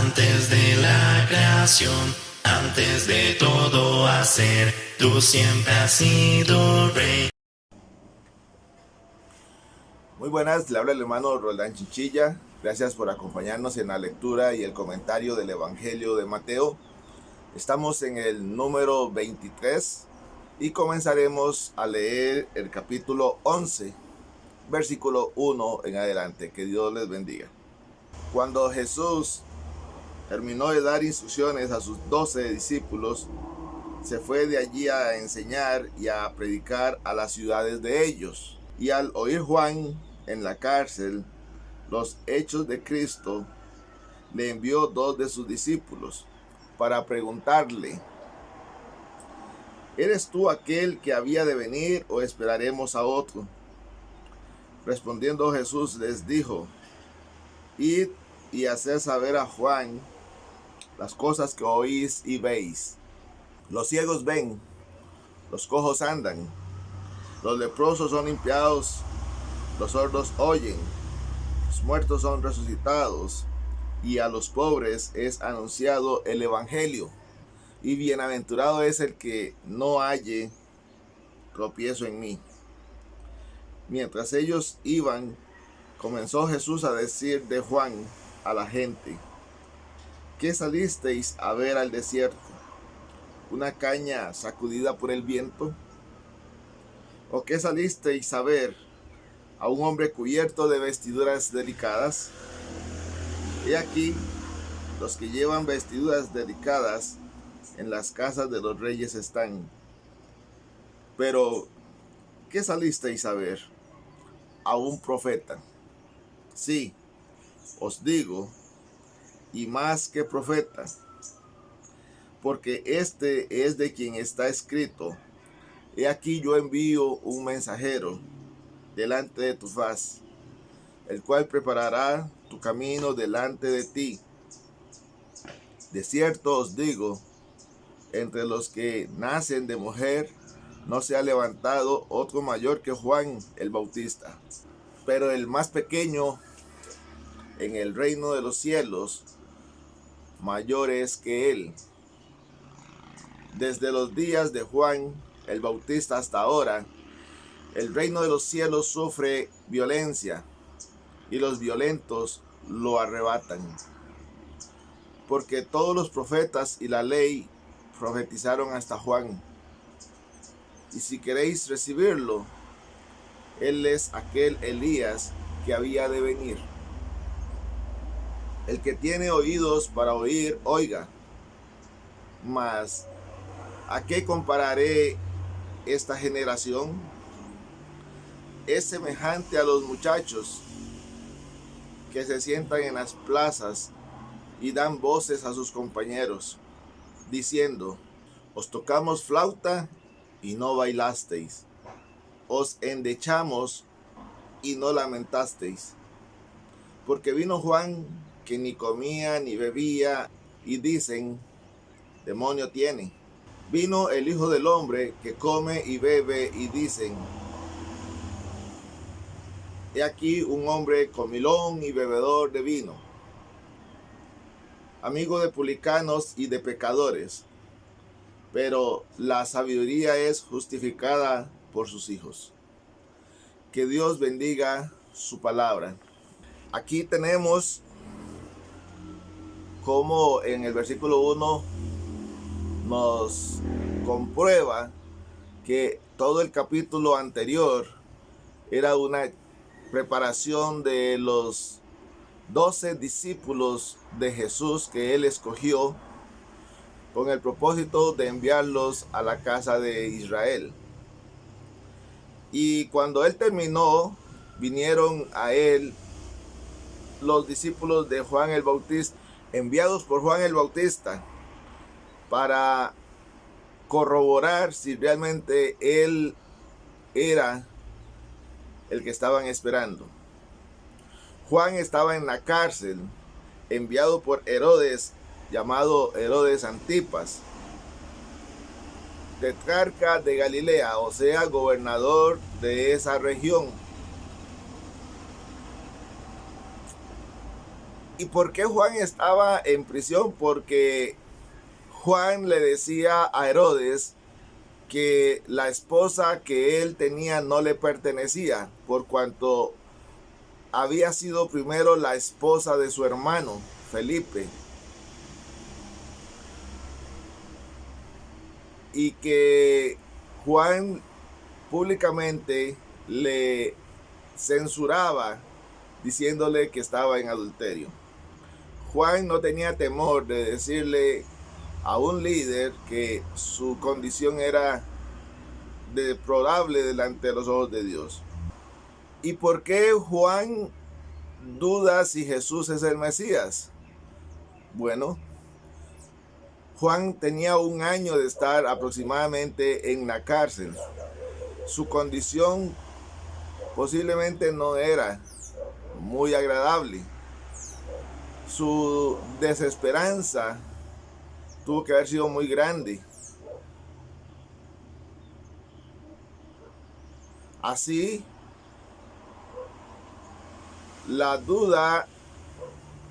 antes de la creación, antes de todo hacer, tú siempre has sido rey. Muy buenas, le habla el hermano Roldán Chinchilla. Gracias por acompañarnos en la lectura y el comentario del Evangelio de Mateo. Estamos en el número 23 y comenzaremos a leer el capítulo 11, versículo 1 en adelante. Que Dios les bendiga. Cuando Jesús terminó de dar instrucciones a sus 12 discípulos, se fue de allí a enseñar y a predicar a las ciudades de ellos. Y al oír Juan en la cárcel los hechos de Cristo, le envió 2 de sus discípulos para preguntarle: ¿eres tú aquel que había de venir o esperaremos a otro? Respondiendo Jesús les dijo: id y haced saber a Juan las cosas que oís y veis. Los ciegos ven, los cojos andan, los leprosos son limpiados, los sordos oyen, los muertos son resucitados, y a los pobres es anunciado el evangelio. Y bienaventurado es el que no halle tropiezo en mí. Mientras ellos iban, comenzó Jesús a decir de Juan a la gente: ¿qué salisteis a ver al desierto? ¿Una caña sacudida por el viento? ¿O qué salisteis a ver? ¿A un hombre cubierto de vestiduras delicadas? He aquí, los que llevan vestiduras delicadas en las casas de los reyes están. Pero, ¿qué salisteis a ver? ¿A un profeta? Sí, os digo, y más que profeta, porque este es de quien está escrito: he aquí yo envío un mensajero delante de tu faz, el cual preparará tu camino delante de ti. De cierto os digo, entre los que nacen de mujer no se ha levantado otro mayor que Juan el Bautista, pero el más pequeño en el reino de los cielos mayor es que él. Desde los días de Juan el Bautista hasta ahora, el reino de los cielos sufre violencia, y los violentos lo arrebatan. Porque todos los profetas y la ley profetizaron hasta Juan. Y si queréis recibirlo, él es aquel Elías que había de venir. El que tiene oídos para oír, oiga. Mas, ¿a qué compararé esta generación? Es semejante a los muchachos que se sientan en las plazas y dan voces a sus compañeros, diciendo: os tocamos flauta y no bailasteis, os endechamos y no lamentasteis. Porque vino Juan, que ni comía ni bebía, y dicen: demonio tiene. Vino el Hijo del Hombre, que come y bebe, y dicen: he aquí un hombre comilón y bebedor de vino, amigo de publicanos y de pecadores. Pero la sabiduría es justificada por sus hijos. Que Dios bendiga su palabra. Aquí tenemos como en el versículo 1 nos comprueba que todo el capítulo anterior era una preparación de los 12 discípulos de Jesús que él escogió con el propósito de enviarlos a la casa de Israel. Y cuando él terminó, vinieron a él los discípulos de Juan el Bautista, enviados por Juan el Bautista, para corroborar si realmente él era el que estaban esperando. Juan estaba en la cárcel, enviado por Herodes, llamado Herodes Antipas, tetrarca de Galilea, o sea, gobernador de esa región. ¿Y por qué Juan estaba en prisión? Porque Juan le decía a Herodes que la esposa que él tenía no le pertenecía, por cuanto había sido primero la esposa de su hermano, Felipe. Y que Juan públicamente le censuraba diciéndole que estaba en adulterio. Juan no tenía temor de decirle a un líder que su condición era deplorable delante de los ojos de Dios. ¿Y por qué Juan duda si Jesús es el Mesías? Bueno, Juan tenía 1 año de estar aproximadamente en la cárcel. Su condición posiblemente no era muy agradable. Su desesperanza tuvo que haber sido muy grande. Así, la duda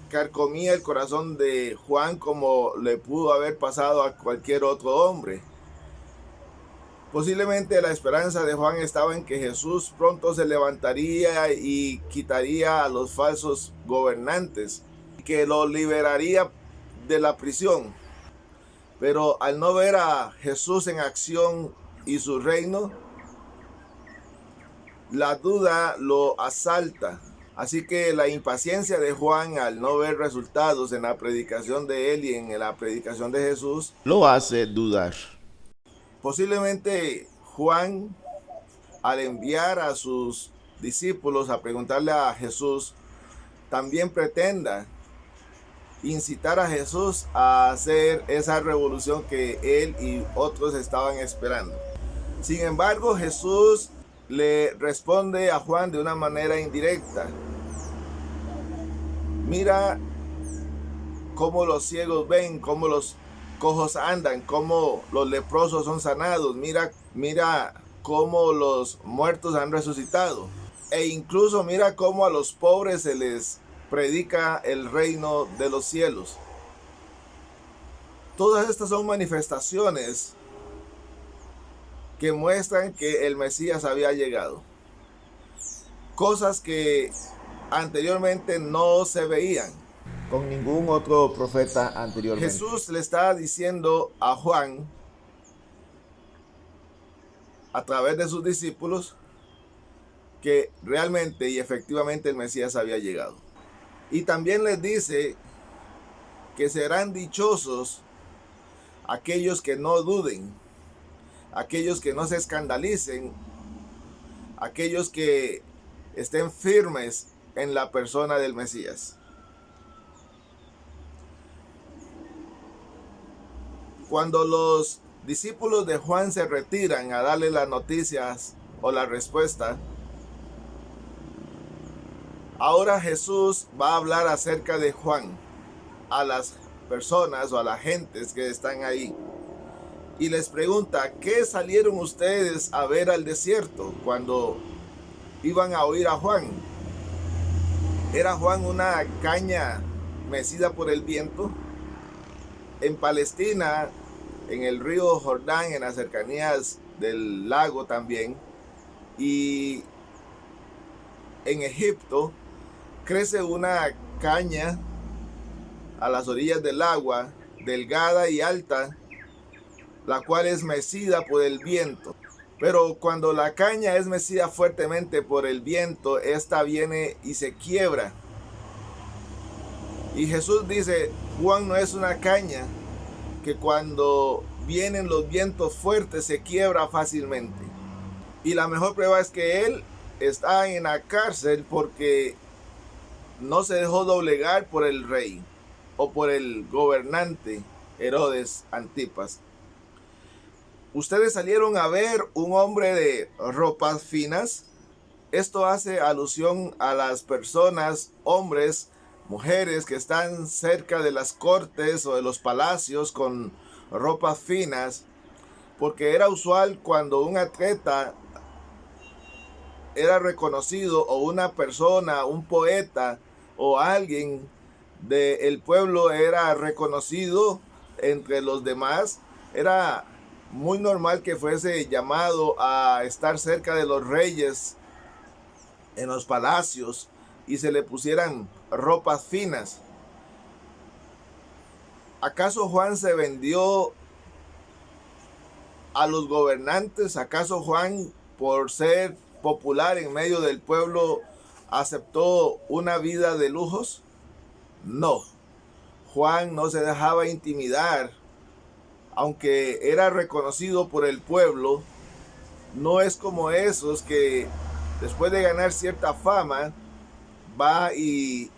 carcomía el corazón de Juan como le pudo haber pasado a cualquier otro hombre. Posiblemente la esperanza de Juan estaba en que Jesús pronto se levantaría y quitaría a los falsos gobernantes, que lo liberaría de la prisión. Pero al no ver a Jesús en acción y su reino, la duda lo asalta. Así que la impaciencia de Juan al no ver resultados en la predicación de él y en la predicación de Jesús lo hace dudar. Posiblemente Juan, al enviar a sus discípulos a preguntarle a Jesús, también pretenda incitar a Jesús a hacer esa revolución que él y otros estaban esperando. Sin embargo, Jesús le responde a Juan de una manera indirecta. Mira cómo los ciegos ven, cómo los cojos andan, cómo los leprosos son sanados, mira cómo los muertos han resucitado. E incluso mira cómo a los pobres se les predica el reino de los cielos. Todas estas son manifestaciones que muestran que el Mesías había llegado. Cosas que anteriormente no se veían Con ningún otro profeta anteriormente. Jesús le está diciendo a Juan, a través de sus discípulos, que realmente y efectivamente el Mesías había llegado. Y también les dice que serán dichosos aquellos que no duden, aquellos que no se escandalicen, aquellos que estén firmes en la persona del Mesías. Cuando los discípulos de Juan se retiran a darle las noticias o la respuesta, ahora Jesús va a hablar acerca de Juan a las personas o a las gentes que están ahí. Y les pregunta, ¿qué salieron ustedes a ver al desierto cuando iban a oír a Juan? ¿Era Juan una caña mecida por el viento? En Palestina, en el río Jordán, en las cercanías del lago también, y en Egipto, crece una caña a las orillas del agua, delgada y alta, la cual es mecida por el viento. Pero cuando la caña es mecida fuertemente por el viento, esta viene y se quiebra. Y Jesús dice, Juan no es una caña que cuando vienen los vientos fuertes se quiebra fácilmente. Y la mejor prueba es que él está en la cárcel porque no se dejó doblegar por el rey o por el gobernante Herodes Antipas. Ustedes salieron a ver un hombre de ropas finas. Esto hace alusión a las personas, hombres, mujeres que están cerca de las cortes o de los palacios con ropas finas, porque era usual cuando un atleta era reconocido o una persona, un poeta o alguien del pueblo era reconocido entre los demás. Era muy normal que fuese llamado a estar cerca de los reyes en los palacios y se le pusieran ropas finas. ¿Acaso Juan se vendió a los gobernantes? ¿Acaso Juan, por ser popular en medio del pueblo, aceptó una vida de lujos? No. Juan no se dejaba intimidar. Aunque era reconocido por el pueblo, no es como esos que después de ganar cierta fama va y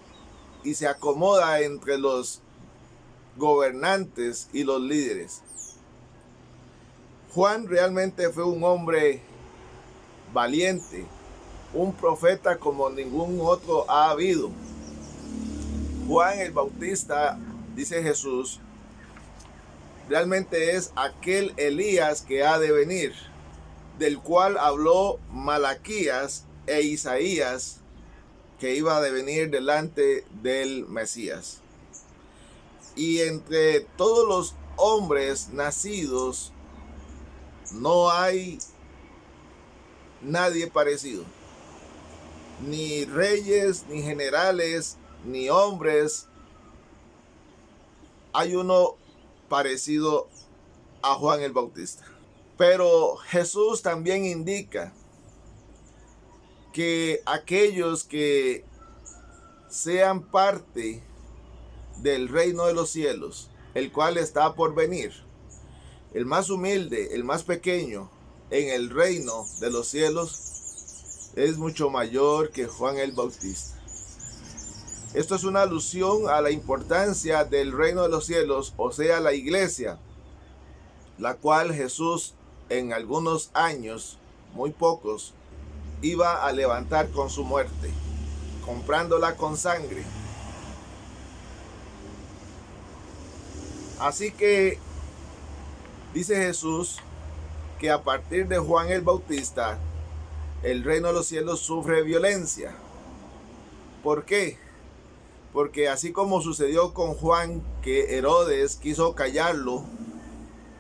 se acomoda entre los gobernantes y los líderes. Juan realmente fue un hombre valiente, un profeta como ningún otro ha habido. Juan el Bautista, dice Jesús, realmente es aquel Elías que ha de venir, del cual habló Malaquías e Isaías, que iba a venir delante del Mesías. Y entre todos los hombres nacidos no hay nadie parecido. Ni reyes, ni generales, ni hombres. Hay uno parecido a Juan el Bautista. Pero Jesús también indica que aquellos que sean parte del reino de los cielos, el cual está por venir, el más humilde, el más pequeño en el reino de los cielos, es mucho mayor que Juan el Bautista. Esto es una alusión a la importancia del reino de los cielos, o sea, la iglesia, la cual Jesús en algunos años, muy pocos, iba a levantar con su muerte, comprándola con sangre. Así que dice Jesús que a partir de Juan el Bautista, el reino de los cielos sufre violencia. ¿Por qué? Porque así como sucedió con Juan, que Herodes quiso callarlo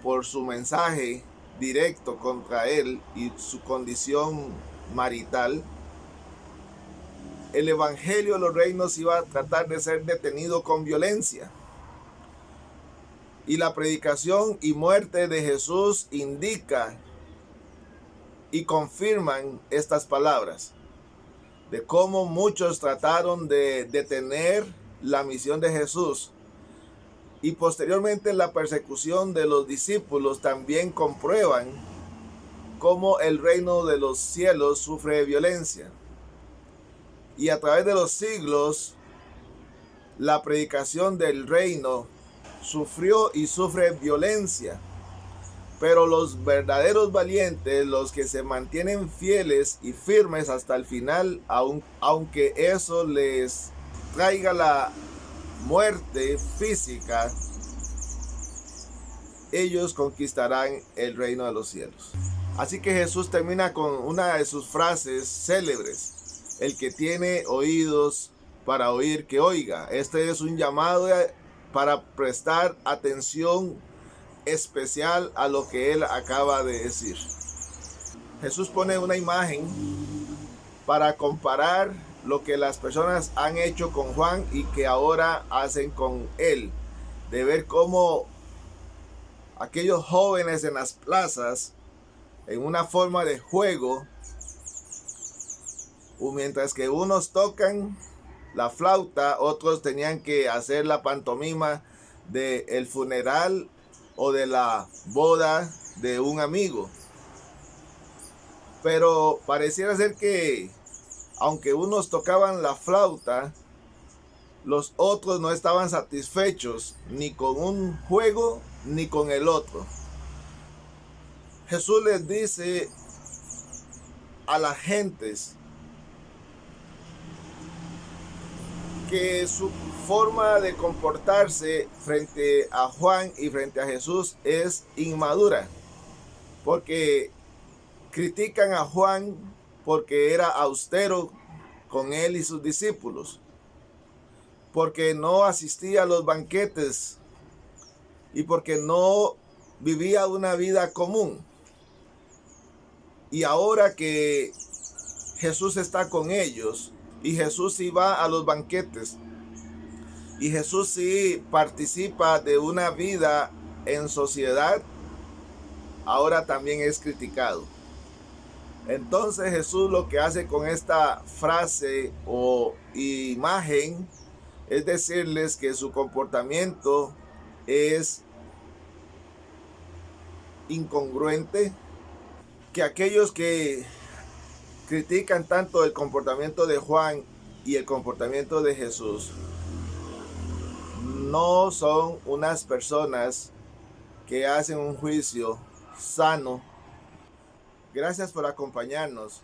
por su mensaje directo contra él y su condición marital, el evangelio de los reinos iba a tratar de ser detenido con violencia. Y la predicación y muerte de Jesús indica y confirman estas palabras de cómo muchos trataron de detener la misión de Jesús. Y posteriormente la persecución de los discípulos también comprueban cómo el reino de los cielos sufre violencia. Y a través de los siglos, la predicación del reino sufrió y sufre violencia. Pero los verdaderos valientes, los que se mantienen fieles y firmes hasta el final, aunque eso les traiga la muerte física, ellos conquistarán el reino de los cielos. Así que Jesús termina con una de sus frases célebres: el que tiene oídos para oír, que oiga. Este es un llamado para prestar atención especial a lo que él acaba de decir. Jesús pone una imagen para comparar lo que las personas han hecho con Juan y que ahora hacen con él, de ver cómo aquellos jóvenes en las plazas, en una forma de juego, mientras que unos tocan la flauta, otros tenían que hacer la pantomima del funeral o de la boda de un amigo. Pero pareciera ser que aunque unos tocaban la flauta, los otros no estaban satisfechos ni con un juego ni con el otro. Jesús les dice a las gentes que su forma de comportarse frente a Juan y frente a Jesús es inmadura, porque critican a Juan porque era austero con él y sus discípulos, porque no asistía a los banquetes y porque no vivía una vida común. Y ahora que Jesús está con ellos y Jesús sí va a los banquetes y Jesús sí participa de una vida en sociedad, ahora también es criticado. Entonces Jesús lo que hace con esta frase o imagen es decirles que su comportamiento es incongruente, que aquellos que critican tanto el comportamiento de Juan y el comportamiento de Jesús no son unas personas que hacen un juicio sano. Gracias por acompañarnos.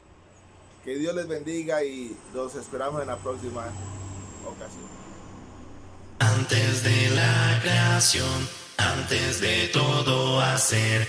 Que Dios les bendiga y los esperamos en la próxima ocasión. Antes de la creación, antes de todo hacer,